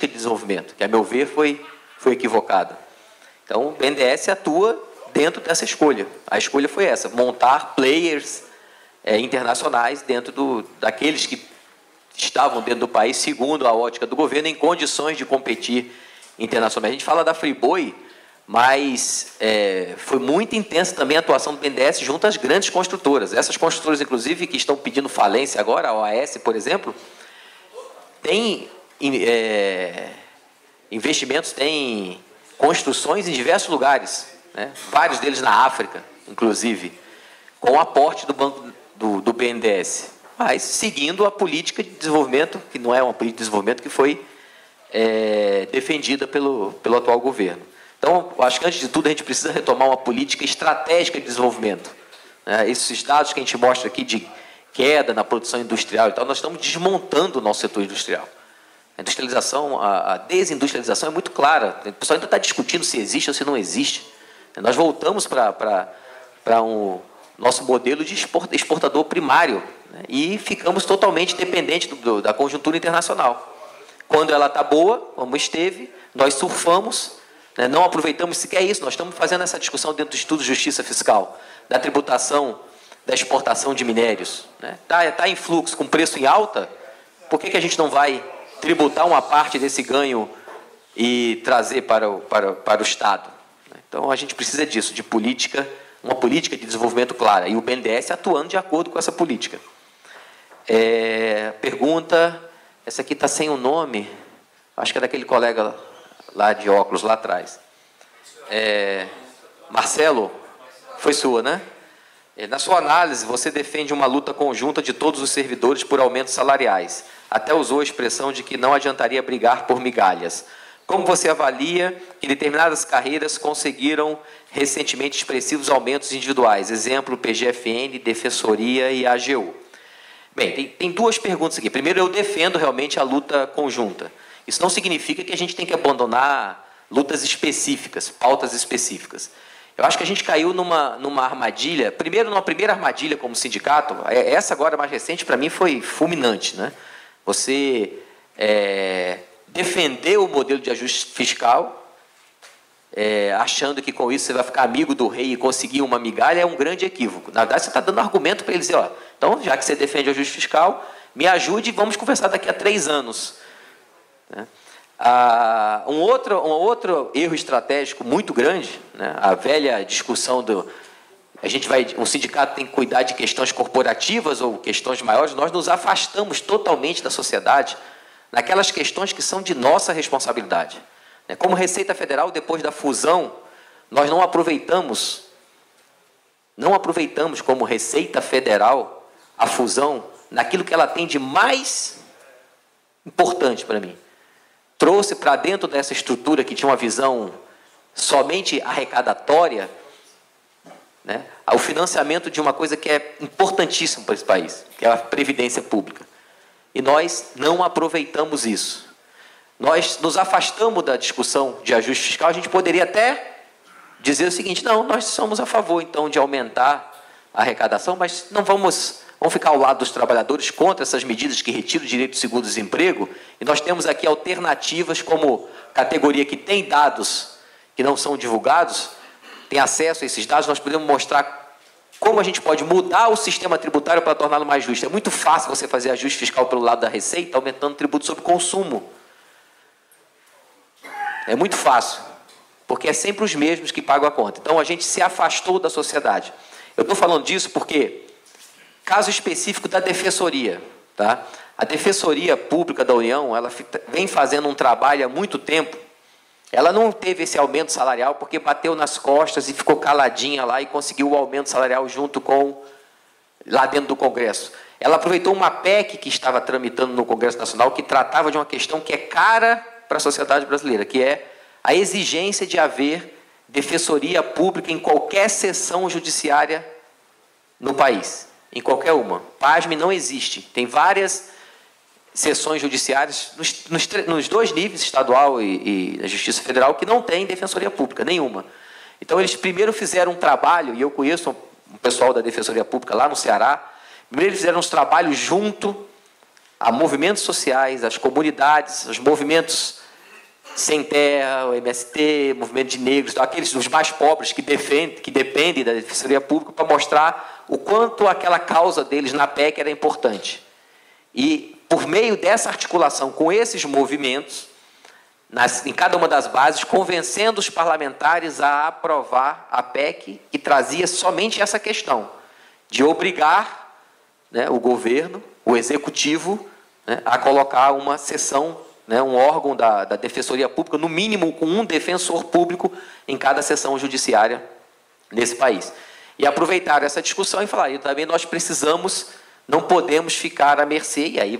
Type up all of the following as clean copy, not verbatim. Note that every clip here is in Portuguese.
de desenvolvimento, que, a meu ver, foi equivocada. Então, o BNDES atua dentro dessa escolha. A escolha foi essa, montar players internacionais dentro daqueles que estavam dentro do país, segundo a ótica do governo, em condições de competir internacionalmente. A gente fala da Friboi, mas foi muito intensa também a atuação do BNDES junto às grandes construtoras. Essas construtoras, inclusive, que estão pedindo falência agora, a OAS, por exemplo, tem investimentos, tem construções em diversos lugares, né? Vários deles na África, inclusive, com o aporte do Banco do BNDES, mas seguindo a política de desenvolvimento, que não é uma política de desenvolvimento que foi defendida pelo atual governo. Então, acho que, antes de tudo, a gente precisa retomar uma política estratégica de desenvolvimento. Esses dados que a gente mostra aqui de queda na produção industrial e tal, nós estamos desmontando o nosso setor industrial. A industrialização, a desindustrialização é muito clara. O pessoal ainda está discutindo se existe ou se não existe. Nós voltamos para um nosso modelo de exportador primário, né? E ficamos totalmente dependentes da conjuntura internacional. Quando ela está boa, como esteve, nós surfamos, né? Não aproveitamos sequer isso. Nós estamos fazendo essa discussão dentro do Estudo de Justiça Fiscal, da tributação da exportação de minérios. Está em fluxo, com preço em alta, por que a gente não vai tributar uma parte desse ganho e trazer para o Estado? Então, a gente precisa disso, de política, uma política de desenvolvimento clara, e o BNDES atuando de acordo com essa política. Pergunta, essa aqui está sem o nome, acho que é daquele colega lá de óculos, lá atrás. Marcelo, foi sua, né? Na sua análise, você defende uma luta conjunta de todos os servidores por aumentos salariais. Até usou a expressão de que não adiantaria brigar por migalhas. Como você avalia que determinadas carreiras conseguiram recentemente expressivos aumentos individuais? Exemplo, PGFN, Defensoria e AGU. Bem, tem duas perguntas aqui. Primeiro, eu defendo realmente a luta conjunta. Isso não significa que a gente tem que abandonar lutas específicas, pautas específicas. Eu acho que a gente caiu numa armadilha. Primeiro, numa primeira armadilha como sindicato, essa agora mais recente, para mim, foi fulminante, né? Você defender o modelo de ajuste fiscal, achando que com isso você vai ficar amigo do rei e conseguir uma migalha, é um grande equívoco. Na verdade, você está dando argumento para ele dizer, então, já que você defende o ajuste fiscal, me ajude e vamos conversar daqui a 3 anos. Um outro erro estratégico muito grande, né? A velha discussão um sindicato tem que cuidar de questões corporativas ou questões maiores, nós nos afastamos totalmente da sociedade naquelas questões que são de nossa responsabilidade. Como Receita Federal, depois da fusão, nós não aproveitamos como Receita Federal a fusão naquilo que ela tem de mais importante para mim. Trouxe para dentro dessa estrutura que tinha uma visão somente arrecadatória, né, o financiamento de uma coisa que é importantíssima para esse país, que é a Previdência Pública. E nós não aproveitamos isso. Nós nos afastamos da discussão de ajuste fiscal. A gente poderia até dizer o seguinte, não, nós somos a favor, então, de aumentar a arrecadação, mas não vamos ficar ao lado dos trabalhadores contra essas medidas que retiram o direito de seguro-desemprego, e nós temos aqui alternativas como categoria que tem dados que não são divulgados, tem acesso a esses dados, nós podemos mostrar como a gente pode mudar o sistema tributário para torná-lo mais justo. É muito fácil você fazer ajuste fiscal pelo lado da receita, aumentando o tributo sobre consumo. É muito fácil, porque é sempre os mesmos que pagam a conta. Então, a gente se afastou da sociedade. Eu estou falando disso porque, caso específico da Defensoria, tá? A Defensoria Pública da União, ela vem fazendo um trabalho há muito tempo. Ela não teve esse aumento salarial porque bateu nas costas e ficou caladinha lá e conseguiu o aumento salarial lá dentro do Congresso. Ela aproveitou uma PEC que estava tramitando no Congresso Nacional que tratava de uma questão que é cara para a sociedade brasileira, que é a exigência de haver defensoria pública em qualquer seção judiciária no país, em qualquer uma. Pasme, não existe. Tem várias seções judiciárias nos 2 níveis, estadual e a Justiça Federal, que não tem defensoria pública, nenhuma. Então, eles primeiro fizeram um trabalho, e eu conheço um pessoal da Defensoria Pública lá no Ceará, primeiro eles fizeram uns trabalhos junto a movimentos sociais, às comunidades, aos movimentos Sem Terra, o MST, Movimento de Negros, aqueles dos mais pobres que dependem da Defensoria Pública, para mostrar o quanto aquela causa deles na PEC era importante. E, por meio dessa articulação com esses movimentos, em cada uma das bases, convencendo os parlamentares a aprovar a PEC, que trazia somente essa questão, de obrigar, né, o governo, o executivo, né, a colocar uma seção, né, um órgão da Defensoria Pública, no mínimo com um defensor público em cada seção judiciária nesse país. E aproveitaram essa discussão e falaram, também nós precisamos, não podemos ficar à mercê, e aí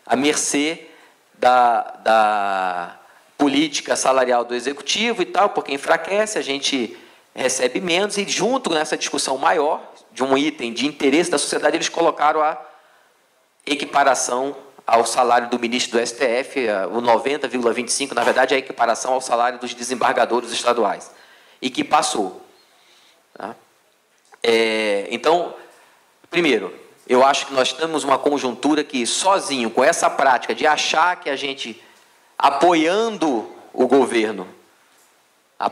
à mercê da política salarial do executivo e tal, porque enfraquece, a gente recebe menos, e junto nessa discussão maior, de um item de interesse da sociedade, eles colocaram a equiparação ao salário do ministro do STF, o 90,25, na verdade, é a equiparação ao salário dos desembargadores estaduais, e que passou. Tá? Então, primeiro, eu acho que nós temos uma conjuntura que, sozinho, com essa prática de achar que a gente, apoiando o governo, a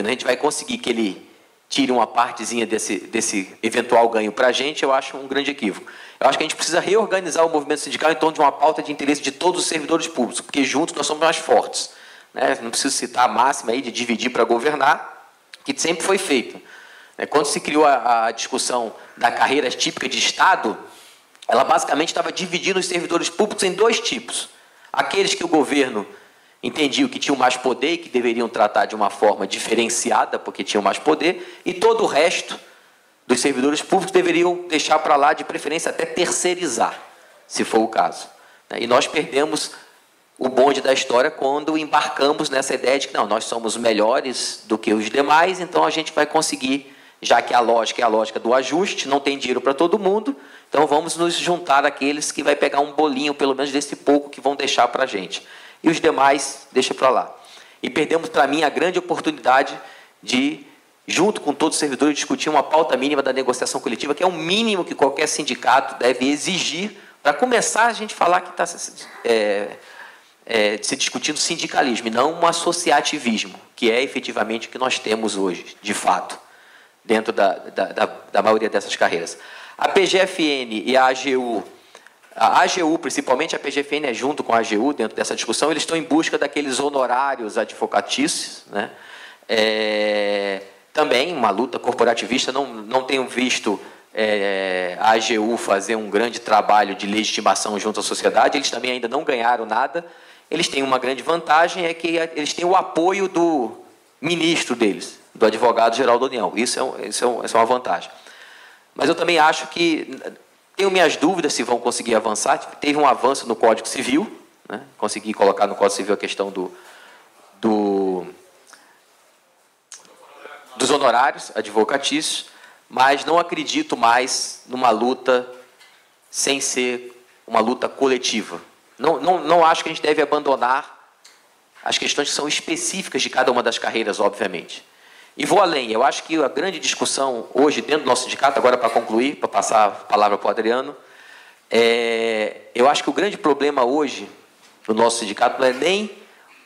gente vai conseguir que ele tire uma partezinha desse eventual ganho para a gente, eu acho um grande equívoco. Eu acho que a gente precisa reorganizar o movimento sindical em torno de uma pauta de interesse de todos os servidores públicos, porque juntos nós somos mais fortes. Né? Não preciso citar a máxima aí de dividir para governar, que sempre foi feito. Quando se criou a discussão da carreira típica de Estado, ela basicamente estava dividindo os servidores públicos em dois tipos. Aqueles que o governo entendiam que tinham mais poder e que deveriam tratar de uma forma diferenciada, porque tinham mais poder, e todo o resto dos servidores públicos deveriam deixar para lá, de preferência até terceirizar, se for o caso. E nós perdemos o bonde da história quando embarcamos nessa ideia de que não, nós somos melhores do que os demais, então a gente vai conseguir, já que a lógica é a lógica do ajuste, não tem dinheiro para todo mundo, então vamos nos juntar àqueles que vai pegar um bolinho, pelo menos desse pouco, que vão deixar para a gente. E os demais, deixa para lá. E perdemos, para mim, a grande oportunidade de, junto com todos os servidores, discutir uma pauta mínima da negociação coletiva, que é o mínimo que qualquer sindicato deve exigir, para começar a gente falar que está se discutindo sindicalismo, e não um associativismo, que é efetivamente o que nós temos hoje, de fato, dentro da maioria dessas carreiras. A PGFN e a AGU, principalmente a PGFN é junto com a AGU dentro dessa discussão, eles estão em busca daqueles honorários advocatícios, né? Também uma luta corporativista, não tenho visto a AGU fazer um grande trabalho de legitimação junto à sociedade, eles também ainda não ganharam nada, eles têm uma grande vantagem, é que eles têm o apoio do ministro deles, do advogado-geral da União, isso é uma vantagem. Mas eu também acho que, tenho minhas dúvidas se vão conseguir avançar, teve um avanço no Código Civil, né? Consegui colocar no Código Civil a questão dos honorários advocatícios, mas não acredito mais numa luta sem ser uma luta coletiva. Não acho que a gente deve abandonar as questões que são específicas de cada uma das carreiras, obviamente. E vou além, eu acho que a grande discussão hoje dentro do nosso sindicato, agora para concluir, para passar a palavra para o Adriano, eu acho que o grande problema hoje do nosso sindicato não é nem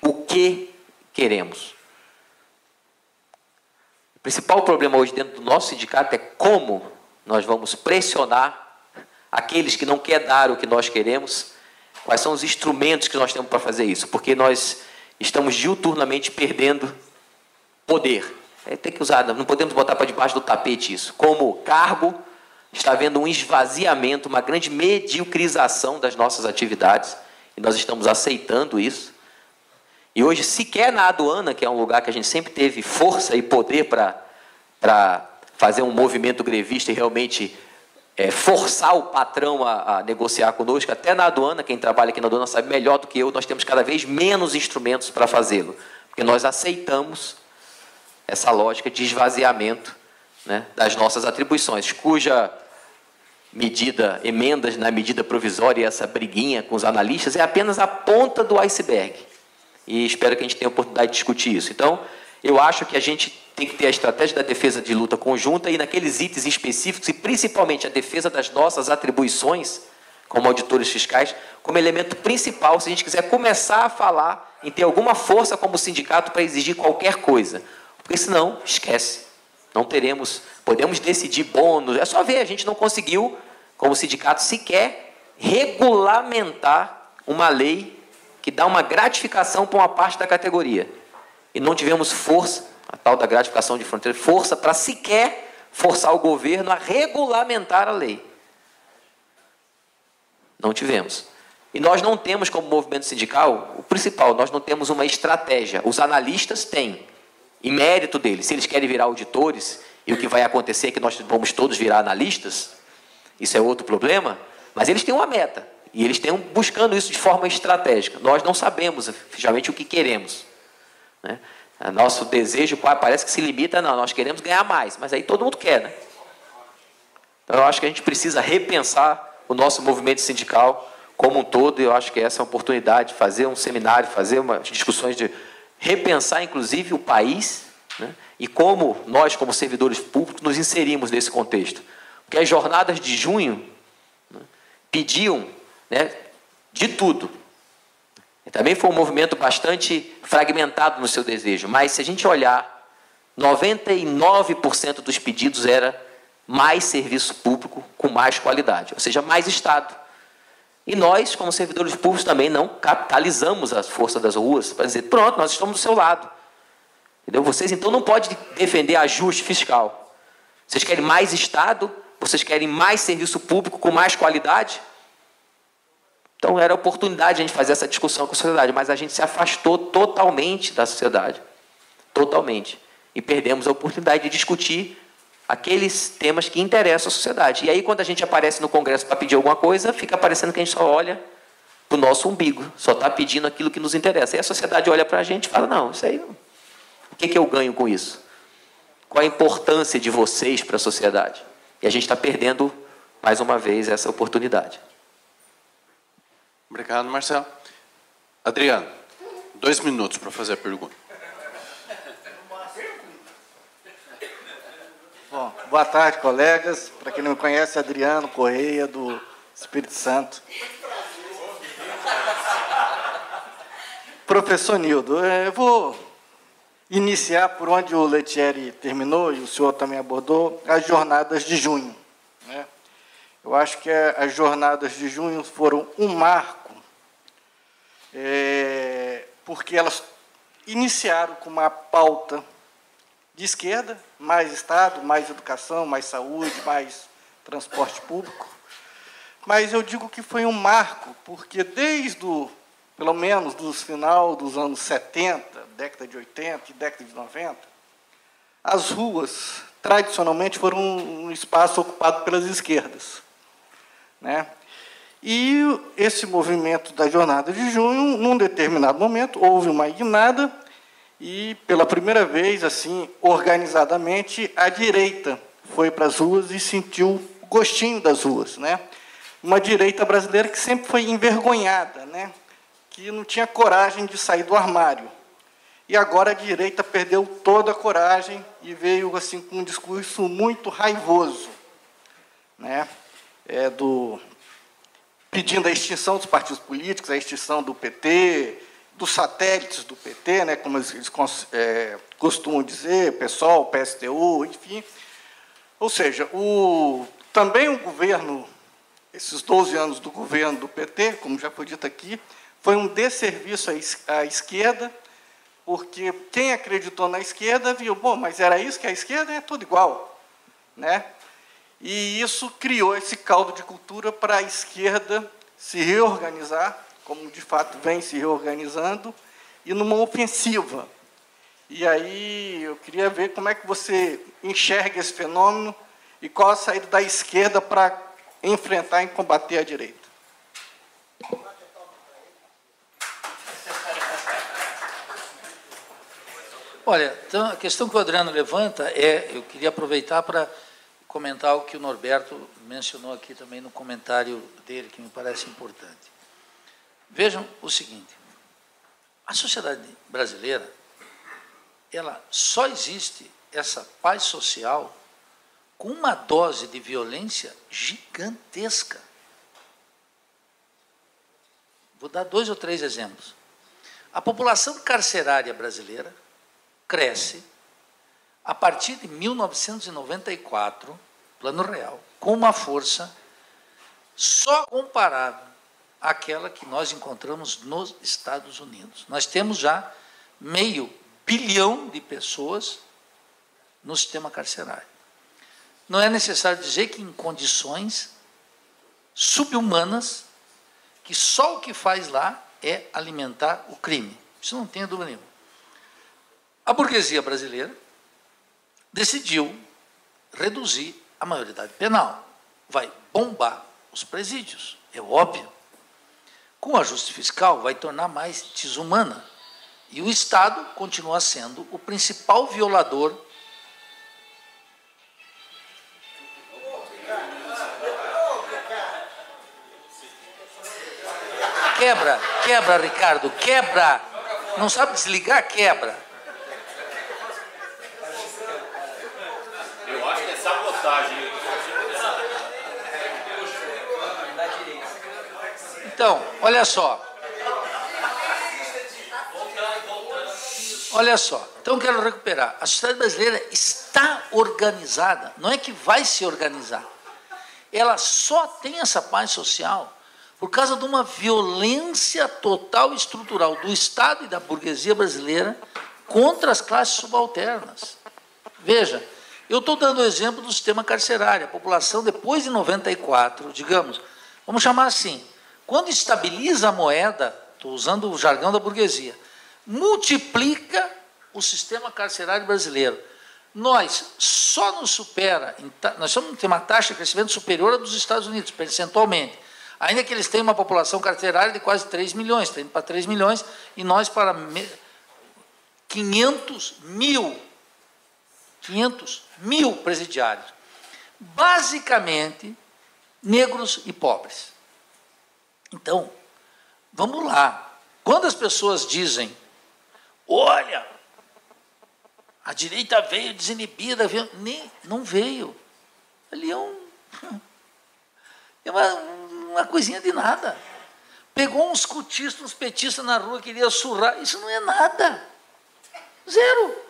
o que queremos. O principal problema hoje dentro do nosso sindicato é como nós vamos pressionar aqueles que não querem dar o que nós queremos, quais são os instrumentos que nós temos para fazer isso, porque nós estamos diuturnamente perdendo poder. Tem que usar, não podemos botar para debaixo do tapete isso. Como cargo, está havendo um esvaziamento, uma grande mediocrização das nossas atividades, e nós estamos aceitando isso. E hoje, sequer na aduana, que é um lugar que a gente sempre teve força e poder para fazer um movimento grevista e realmente forçar o patrão a negociar conosco, até na aduana, quem trabalha aqui na aduana sabe melhor do que eu, nós temos cada vez menos instrumentos para fazê-lo, porque nós aceitamos essa lógica de esvaziamento, né, das nossas atribuições, cuja emendas na medida provisória e essa briguinha com os analistas é apenas a ponta do iceberg. E espero que a gente tenha a oportunidade de discutir isso. Então, eu acho que a gente tem que ter a estratégia da defesa de luta conjunta e naqueles itens específicos, e principalmente a defesa das nossas atribuições, como auditores fiscais, como elemento principal, se a gente quiser começar a falar em ter alguma força como sindicato para exigir qualquer coisa. Porque senão, esquece. Não teremos, podemos decidir bônus. É só ver, a gente não conseguiu, como sindicato, sequer regulamentar uma lei que dá uma gratificação para uma parte da categoria. E não tivemos força, a tal da gratificação de fronteira, força para sequer forçar o governo a regulamentar a lei. Não tivemos. E nós não temos, como movimento sindical, o principal, nós não temos uma estratégia. Os analistas têm, e mérito deles, se eles querem virar auditores, e o que vai acontecer é que nós vamos todos virar analistas, isso é outro problema, mas eles têm uma meta, e eles estão buscando isso de forma estratégica. Nós não sabemos, efetivamente, o que queremos, né? Nosso desejo parece que se limita, não, nós queremos ganhar mais, mas aí todo mundo quer, né? Então, eu acho que a gente precisa repensar o nosso movimento sindical como um todo, e eu acho que essa é uma oportunidade de fazer um seminário, fazer umas discussões de repensar, inclusive, o país, né? E como nós, como servidores públicos, nos inserimos nesse contexto. Porque as jornadas de junho, né, pediam, né, de tudo. Também foi um movimento bastante fragmentado no seu desejo, mas se a gente olhar, 99% dos pedidos era mais serviço público com mais qualidade, ou seja, mais Estado. E nós, como servidores públicos, também não capitalizamos a força das ruas para dizer, pronto, nós estamos do seu lado. Entendeu? Vocês, então, não podem defender ajuste fiscal. Vocês querem mais Estado, vocês querem mais serviço público com mais qualidade. Então, era a oportunidade de a gente fazer essa discussão com a sociedade, mas a gente se afastou totalmente da sociedade. Totalmente. E perdemos a oportunidade de discutir aqueles temas que interessam a sociedade. E aí, quando a gente aparece no Congresso para pedir alguma coisa, fica parecendo que a gente só olha para o nosso umbigo, só está pedindo aquilo que nos interessa. E a sociedade olha para a gente e fala, não, isso aí, o que eu ganho com isso? Qual a importância de vocês para a sociedade? E a gente está perdendo, mais uma vez, essa oportunidade. Obrigado, Marcelo. Adriano, 2 minutos para fazer a pergunta. Bom, boa tarde, colegas. Para quem não me conhece, Adriano Correia, do Espírito Santo. Professor Nildo, eu vou iniciar por onde o Lettieri terminou, e o senhor também abordou, as jornadas de junho, né? Eu acho que as jornadas de junho foram um marco, porque elas iniciaram com uma pauta de esquerda, mais Estado, mais educação, mais saúde, mais transporte público. Mas eu digo que foi um marco, porque desde pelo menos do final dos anos 70, década de 80 e década de 90, as ruas, tradicionalmente, foram um espaço ocupado pelas esquerdas, né? E esse movimento da Jornada de Junho, num determinado momento, houve uma guinada e, pela primeira vez, assim, organizadamente, a direita foi para as ruas e sentiu o gostinho das ruas, né? Uma direita brasileira que sempre foi envergonhada, né? Que não tinha coragem de sair do armário. E agora a direita perdeu toda a coragem e veio assim com um discurso muito raivoso, né? Pedindo a extinção dos partidos políticos, a extinção do PT, dos satélites do PT, né, como eles costumam dizer, PSOL, PSTU, enfim. Ou seja, também o governo, esses 12 anos do governo do PT, como já foi dito aqui, foi um desserviço à esquerda, porque quem acreditou na esquerda viu, bom, mas era isso que a esquerda é tudo igual, né? E isso criou esse caldo de cultura para a esquerda se reorganizar, como de fato vem se reorganizando, e numa ofensiva. E aí eu queria ver como é que você enxerga esse fenômeno e qual a saída da esquerda para enfrentar e combater a direita. Olha, então, a questão que o Adriano levanta eu queria aproveitar para comentar o que o Norberto mencionou aqui também no comentário dele, que me parece importante. Vejam o seguinte, a sociedade brasileira, ela só existe, essa paz social, com uma dose de violência gigantesca. Vou dar 2 ou 3 exemplos. A população carcerária brasileira cresce a partir de 1994, Plano Real, com uma força só comparável àquela que nós encontramos nos Estados Unidos. Nós temos já 500 milhão de pessoas no sistema carcerário. Não é necessário dizer que em condições subhumanas, que só o que faz lá é alimentar o crime. Isso não tem dúvida nenhuma. A burguesia brasileira decidiu reduzir a maioridade penal. Vai bombar os presídios, é óbvio. Com o ajuste fiscal, vai tornar mais desumana. E o Estado continua sendo o principal violador. Quebra, quebra, Ricardo, quebra. Não sabe desligar, quebra. Eu acho que é sabotagem. Então, olha só. Olha só. Então, quero recuperar. A sociedade brasileira está organizada. Não é que vai se organizar. Ela só tem essa paz social por causa de uma violência total e estrutural do Estado e da burguesia brasileira contra as classes subalternas. Veja, eu estou dando o exemplo do sistema carcerário. A população, depois de 94, digamos, vamos chamar assim, quando estabiliza a moeda, estou usando o jargão da burguesia, multiplica o sistema carcerário brasileiro. Nós só nos supera, nós temos uma taxa de crescimento superior à dos Estados Unidos, percentualmente. Ainda que eles tenham uma população carcerária de quase 3 milhões, está indo para 3 milhões, e nós para 500 mil presidiários. Basicamente, negros e pobres. Então, vamos lá. Quando as pessoas dizem, olha, a direita veio desinibida, não veio. Ali é uma coisinha de nada. Pegou uns cutistas, uns petistas na rua, queria surrar. Isso não é nada. Zero.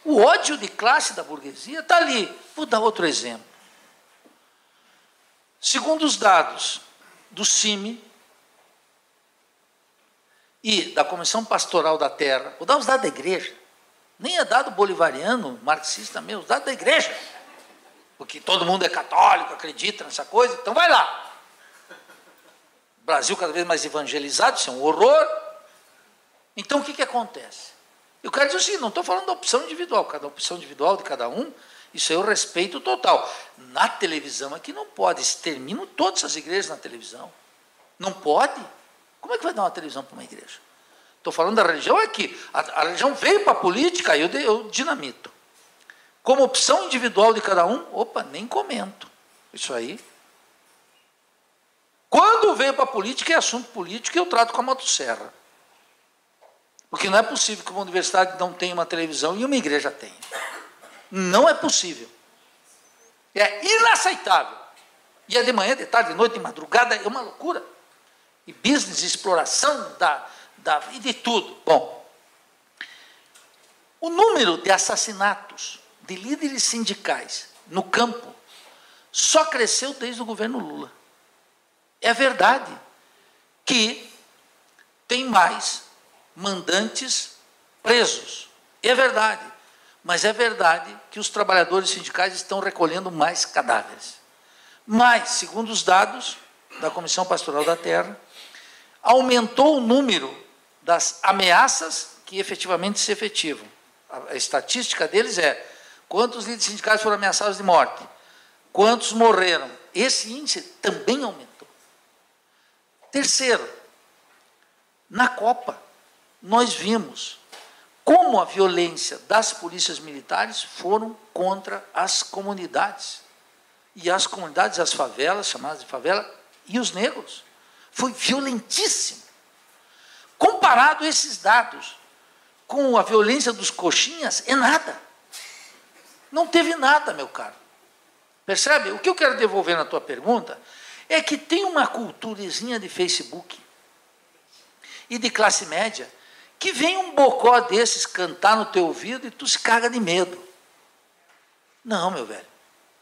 O ódio de classe da burguesia está ali. Vou dar outro exemplo. Segundo os dados do CIMI e da Comissão Pastoral da Terra, vou dar os dados da igreja. Nem é dado bolivariano, marxista mesmo, os dados da igreja. Porque todo mundo é católico, acredita nessa coisa, então vai lá. O Brasil cada vez mais evangelizado, isso é um horror. Então o que acontece? Eu quero dizer assim, não estou falando da opção individual, cada opção individual de cada um, isso é o respeito total. Na televisão aqui não pode, exterminam todas as igrejas na televisão. Não pode? Como é que vai dar uma televisão para uma igreja? Estou falando da religião aqui. A religião veio para a política, aí eu dinamito. Como opção individual de cada um, opa, nem comento. Isso aí. Quando veio para a política, é assunto político e eu trato com a motosserra. Porque não é possível que uma universidade não tenha uma televisão e uma igreja tenha. Não é possível. É inaceitável. E é de manhã, de tarde, de noite, de madrugada, é uma loucura. E business, exploração e de tudo. Bom, o número de assassinatos de líderes sindicais no campo só cresceu desde o governo Lula. É verdade que tem mais mandantes presos. É verdade. Mas é verdade que os trabalhadores sindicais estão recolhendo mais cadáveres. Mas, segundo os dados da Comissão Pastoral da Terra, aumentou o número das ameaças que efetivamente se efetivam. A estatística deles é quantos líderes sindicais foram ameaçados de morte, quantos morreram. Esse índice também aumentou. Terceiro, na Copa, nós vimos como a violência das polícias militares foram contra as comunidades. E as comunidades, as favelas, chamadas de favela, e os negros. Foi violentíssimo. Comparado esses dados com a violência dos coxinhas, é nada. Não teve nada, meu caro. Percebe? O que eu quero devolver na tua pergunta é que tem uma culturazinha de Facebook e de classe média que vem um bocó desses cantar no teu ouvido e tu se caga de medo. Não, meu velho.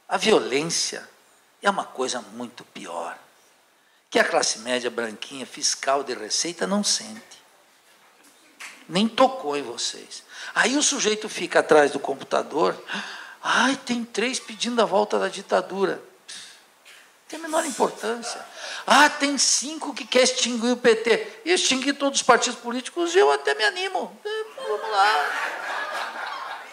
A violência é uma coisa muito pior, que a classe média branquinha, fiscal de receita, não sente. Nem tocou em vocês. Aí o sujeito fica atrás do computador, ai, tem 3 pedindo a volta da ditadura. Tem a menor importância. Ah, tem 5 que quer extinguir o PT. E extinguir todos os partidos políticos, eu até me animo. Vamos lá.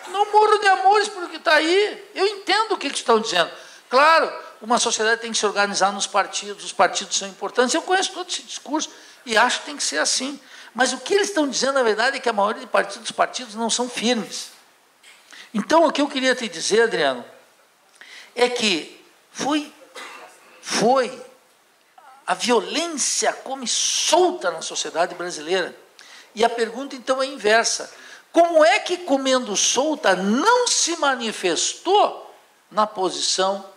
Não morro de amores por o que está aí. Eu entendo o que estão dizendo. Claro, uma sociedade tem que se organizar nos partidos, os partidos são importantes. Eu conheço todo esse discurso e acho que tem que ser assim. Mas o que eles estão dizendo, na verdade, é que a maioria dos partidos não são firmes. Então, o que eu queria te dizer, Adriano, é que foi a violência come solta na sociedade brasileira. E a pergunta, então, é inversa. Como é que, comendo solta, não se manifestou na posição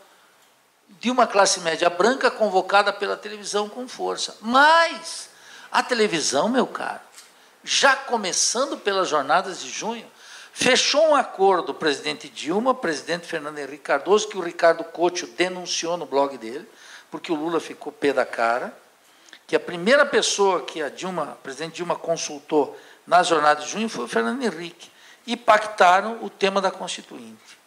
de uma classe média branca convocada pela televisão com força? Mas a televisão, meu caro, já começando pelas jornadas de junho, fechou um acordo, o presidente Dilma, o presidente Fernando Henrique Cardoso, que o Ricardo Couto denunciou no blog dele, porque o Lula ficou pé da cara, que a primeira pessoa que a presidente Dilma consultou nas jornadas de junho foi o Fernando Henrique, e pactaram o tema da Constituinte,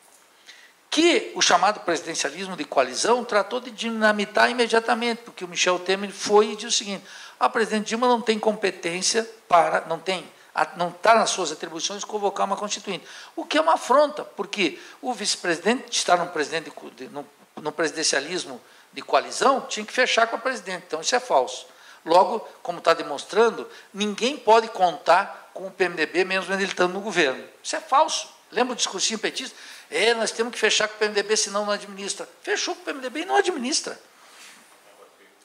que o chamado presidencialismo de coalizão tratou de dinamitar imediatamente, porque o Michel Temer foi e disse o seguinte: a presidente Dilma não tem competência para, não está nas suas atribuições convocar uma Constituinte, o que é uma afronta, porque o vice-presidente está no presidencialismo de coalizão, tinha que fechar com a presidente, então isso é falso. Logo, como está demonstrando, ninguém pode contar com o PMDB, mesmo ele estando no governo. Isso é falso. Lembra o discursinho petista? Nós temos que fechar com o PMDB, senão não administra. Fechou com o PMDB e não administra.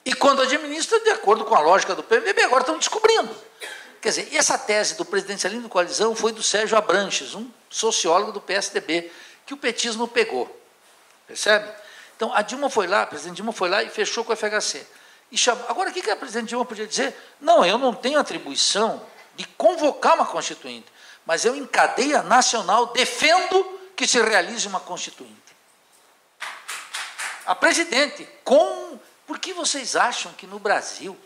E quando administra, de acordo com a lógica do PMDB, agora estão descobrindo. Quer dizer, essa tese do presidencialismo de coalizão foi do Sérgio Abranches, um sociólogo do PSDB, que o petismo pegou. Percebe? Então, a presidente Dilma foi lá e fechou com o FHC. E chamou. Agora, o que a presidente Dilma podia dizer? Não, eu não tenho atribuição de convocar uma Constituinte, mas eu, em cadeia nacional, defendo que se realize uma Constituinte. A presidente, por que vocês acham que no Brasil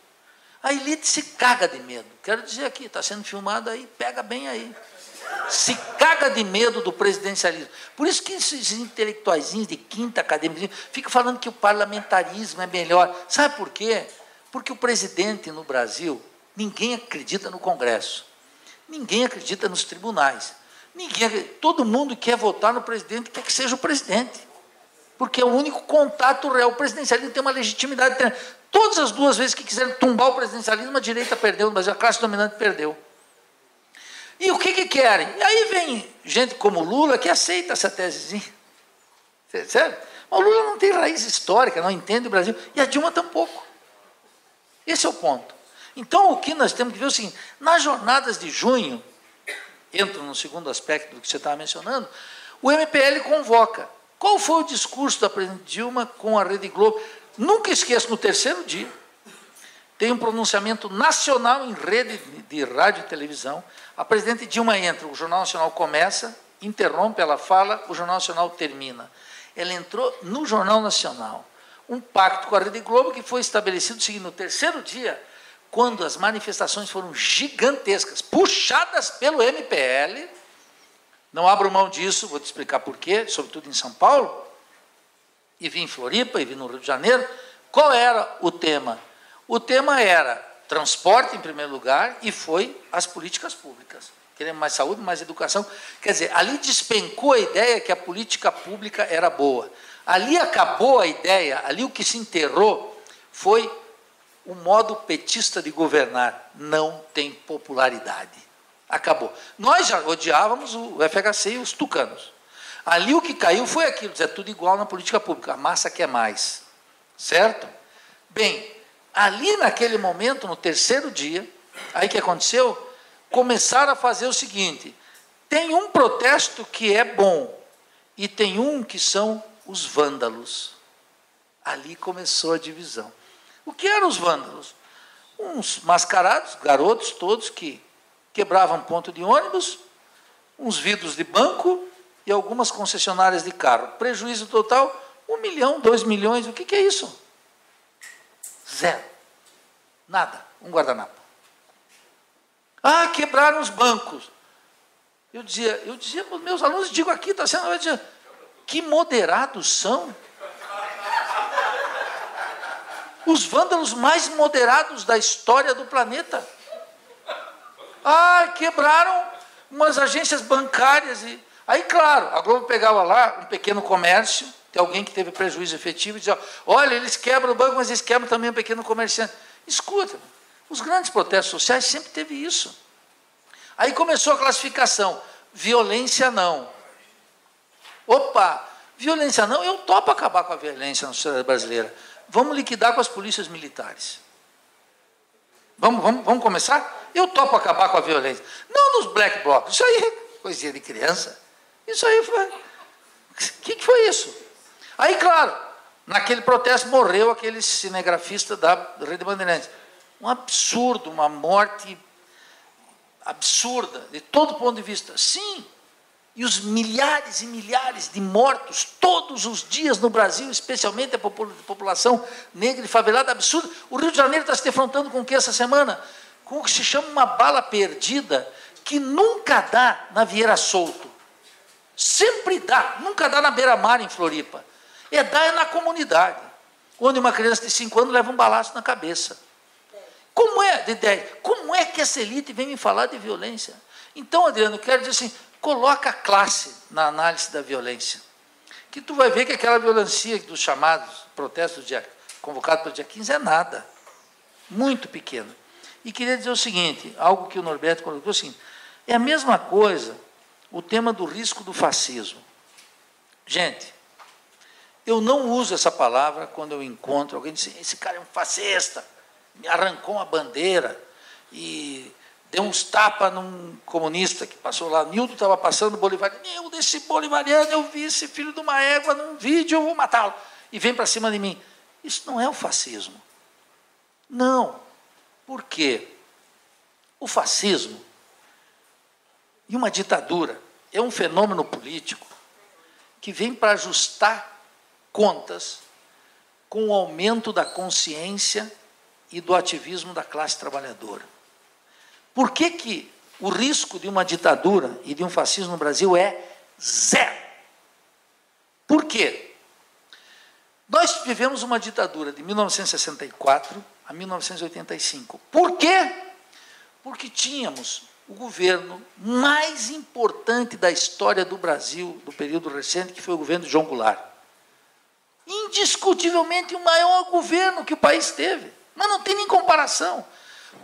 a elite se caga de medo? Quero dizer aqui, está sendo filmado aí, pega bem aí. Se caga de medo do presidencialismo. Por isso que esses intelectuaizinhos de quinta academia ficam falando que o parlamentarismo é melhor. Sabe por quê? Porque o presidente no Brasil, ninguém acredita no Congresso, ninguém acredita nos tribunais, todo mundo quer votar no presidente, quer que seja o presidente, porque é o único contato real. O presidencialismo tem uma legitimidade. Todas as 2 vezes que quiseram tumbar o presidencialismo, a direita perdeu, mas a classe dominante perdeu. E o que querem? E aí vem gente como Lula que aceita essa tesezinha. Sério? Mas o Lula não tem raiz histórica, não entende o Brasil. E a Dilma tampouco. Esse é o ponto. Então, o que nós temos que ver é o seguinte: nas jornadas de junho, entro no segundo aspecto do que você estava mencionando, o MPL convoca. Qual foi o discurso da presidente Dilma com a Rede Globo? Nunca esqueço, no 3º dia, tem um pronunciamento nacional em rede de rádio e televisão. A presidente Dilma entra, o Jornal Nacional começa, interrompe, ela fala, o Jornal Nacional termina. Ela entrou no Jornal Nacional. Um pacto com a Rede Globo que foi estabelecido seguinte: no 3º dia, quando as manifestações foram gigantescas, puxadas pelo MPL, não abro mão disso, vou te explicar por quê, sobretudo em São Paulo, e vi em Floripa, e vi no Rio de Janeiro. Qual era o tema? O tema era transporte, em primeiro lugar, e foi as políticas públicas. Queremos mais saúde, mais educação. Quer dizer, ali despencou a ideia que a política pública era boa. Ali acabou a ideia, ali o que se enterrou foi o modo petista de governar. Não tem popularidade. Acabou. Nós já odiávamos o FHC e os tucanos. Ali o que caiu foi aquilo, é tudo igual na política pública, a massa quer mais. Certo? Bem, ali naquele momento, no 3º dia, aí que aconteceu? Começaram a fazer o seguinte: tem um protesto que é bom, e tem um que são os vândalos. Ali começou a divisão. O que eram os vândalos? Uns mascarados, garotos todos, que quebravam ponto de ônibus, uns vidros de banco e algumas concessionárias de carro. Prejuízo total, 1 milhão, 2 milhões. O que é isso? Zero. Nada. Um guardanapo. Ah, quebraram os bancos. Eu dizia para os meus alunos, digo aqui, está sendo, eu dizia, que moderados são. Os vândalos mais moderados da história do planeta. Ah, quebraram umas agências bancárias. Aí, claro, a Globo pegava lá um pequeno comércio, tem alguém que teve prejuízo efetivo, e dizia, olha, eles quebram o banco, mas eles quebram também um pequeno comerciante. Escuta, os grandes protestos sociais sempre teve isso. Aí começou a classificação, violência não. Opa, violência não, eu topo acabar com a violência na sociedade brasileira. Vamos liquidar com as polícias militares. Vamos começar? Eu topo acabar com a violência. Não nos black blocs. Isso aí é coisinha de criança. Isso aí foi... O que foi isso? Aí, claro, naquele protesto morreu aquele cinegrafista da Rede Bandeirantes. Um absurdo, uma morte absurda, de todo ponto de vista. Sim, e os milhares e milhares de mortos todos os dias no Brasil, especialmente a população negra e favelada, absurdo. O Rio de Janeiro está se defrontando com o que essa semana? Com o que se chama uma bala perdida, que nunca dá na Vieira Solto. Sempre dá, nunca dá na beira-mar em Floripa. É na comunidade, onde uma criança de 5 anos leva um balaço na cabeça. Como é, de 10? Como é que essa elite vem me falar de violência? Então, Adriano, eu quero dizer assim, coloca a classe na análise da violência, que tu vai ver que aquela violência dos chamados protestos convocados para o dia 15 é nada, muito pequeno. E queria dizer o seguinte, algo que o Norberto colocou assim, é a mesma coisa o tema do risco do fascismo. Gente, eu não uso essa palavra quando eu encontro alguém que diz, esse cara é um fascista, me arrancou uma bandeira e deu uns tapas num comunista que passou lá. Nildo estava passando bolivariano. Nildo, esse bolivariano, eu vi esse filho de uma égua num vídeo, eu vou matá-lo. E vem para cima de mim. Isso não é o fascismo. Não. Por quê? O fascismo e uma ditadura é um fenômeno político que vem para ajustar contas com o aumento da consciência e do ativismo da classe trabalhadora. Por que o risco de uma ditadura e de um fascismo no Brasil é zero? Por quê? Nós vivemos uma ditadura de 1964 a 1985. Por quê? Porque tínhamos o governo mais importante da história do Brasil, do período recente, que foi o governo de João Goulart. Indiscutivelmente o maior governo que o país teve, mas não tem nem comparação.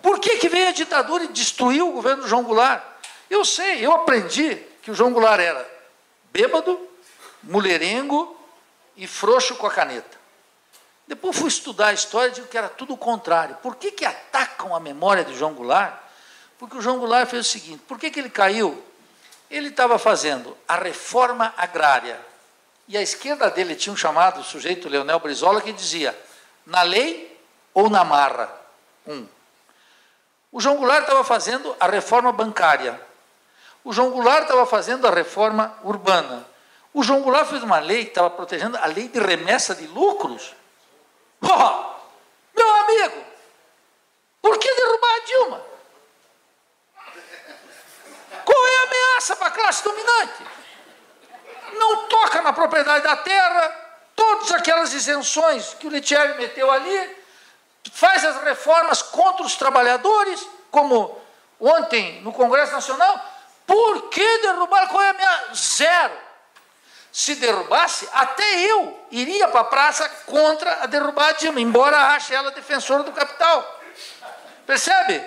Por que veio a ditadura e destruiu o governo do João Goulart? Eu sei, eu aprendi que o João Goulart era bêbado, mulherengo e frouxo com a caneta. Depois fui estudar a história e digo que era tudo o contrário. Por que atacam a memória de João Goulart? Porque o João Goulart fez o seguinte, por que ele caiu? Ele estava fazendo a reforma agrária. E à esquerda dele tinha um chamado sujeito, Leonel Brizola, que dizia, na lei ou na marra? O João Goulart estava fazendo a reforma bancária. O João Goulart estava fazendo a reforma urbana. O João Goulart fez uma lei que estava protegendo a lei de remessa de lucros. Oh, meu amigo, por que derrubar a Dilma? Qual é a ameaça para a classe dominante? Não toca na propriedade da terra, todas aquelas isenções que o Letieri meteu ali, faz as reformas contra os trabalhadores, como ontem no Congresso Nacional. Por que derrubar? Qual é a minha? Zero. Se derrubasse, até eu iria para a praça contra a derrubar a Dilma, embora ache ela defensora do capital. Percebe?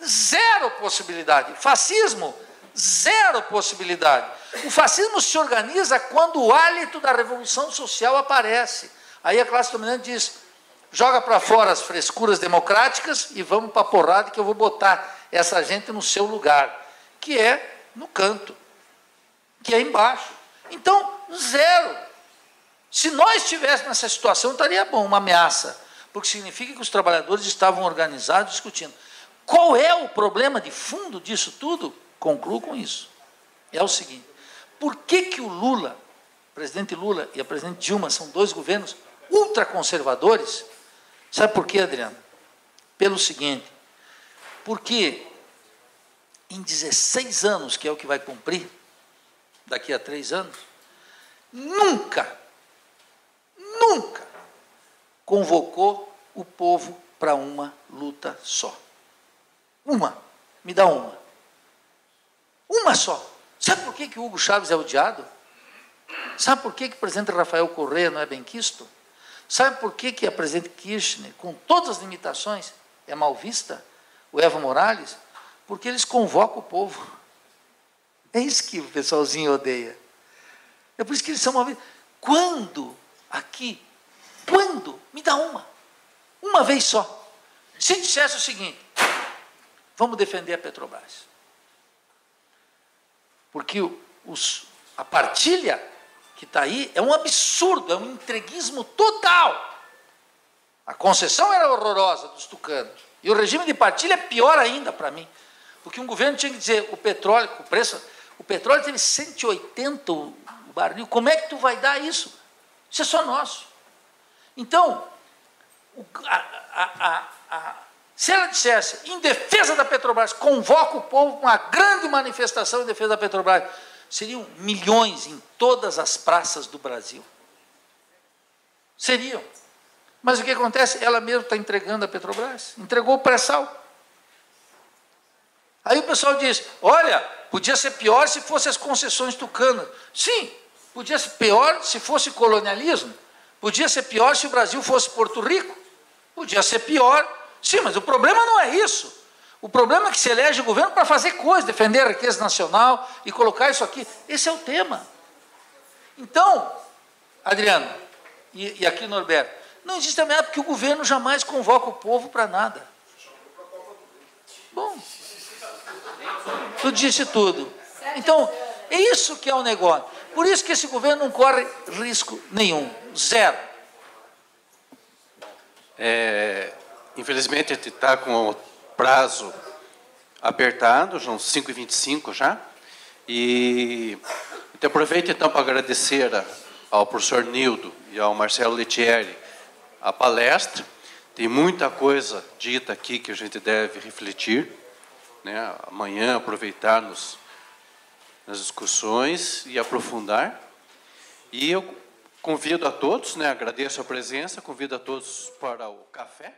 Zero possibilidade. Fascismo, zero possibilidade. O fascismo se organiza quando o hálito da revolução social aparece. Aí a classe dominante diz, joga para fora as frescuras democráticas e vamos para a porrada que eu vou botar essa gente no seu lugar, que é no canto, que é embaixo. Então, zero. Se nós estivéssemos nessa situação, estaria bom, uma ameaça, porque significa que os trabalhadores estavam organizados, discutindo. Qual é o problema de fundo disso tudo? Concluo com isso. É o seguinte, por que o Lula, o presidente Lula e a presidente Dilma são dois governos ultraconservadores? Sabe por quê, Adriano? Pelo seguinte, porque em 16 anos, que é o que vai cumprir, daqui a 3 anos, nunca convocou o povo para uma luta só. Me dá uma. Uma só. Sabe por que o Hugo Chávez é odiado? Sabe por que o presidente Rafael Correa não é benquisto? Sabe por que a presidente Kirchner, com todas as limitações, é mal vista? O Evo Morales? Porque eles convocam o povo. É isso que o pessoalzinho odeia. É por isso que eles são mal vistos. Quando? Me dá uma vez só. Se dissesse o seguinte, vamos defender a Petrobras. Porque a partilha que está aí é um absurdo, é um entreguismo total. A concessão era horrorosa dos tucanos. E o regime de partilha é pior ainda para mim. Porque um governo tinha que dizer, o petróleo teve 180 o barril, como é que tu vai dar isso? Isso é só nosso. Então, se ela dissesse, em defesa da Petrobras, convoca o povo para uma grande manifestação em defesa da Petrobras, seriam milhões em todas as praças do Brasil. Seriam. Mas o que acontece? Ela mesma está entregando a Petrobras. Entregou o pré-sal. Aí o pessoal diz, olha, podia ser pior se fossem as concessões tucanas. Sim, podia ser pior se fosse colonialismo. Podia ser pior se o Brasil fosse Porto Rico. Podia ser pior. Sim, mas o problema não é isso. O problema é que se elege o governo para fazer coisas, defender a riqueza nacional e colocar isso aqui. Esse é o tema. Então, Adriano, e aqui Norberto, não existe a ameaça porque o governo jamais convoca o povo para nada. Bom, tu disse tudo. Então, é isso que é o negócio. Por isso que esse governo não corre risco nenhum. Zero. Infelizmente, a gente está com o prazo apertado, são 5h25 já. E então, aproveito então para agradecer ao professor Nildo e ao Marcelo Lettieri a palestra. Tem muita coisa dita aqui que a gente deve refletir, né? Amanhã aproveitar nas discussões e aprofundar. E eu convido a todos, né? Agradeço a presença, convido a todos para o café.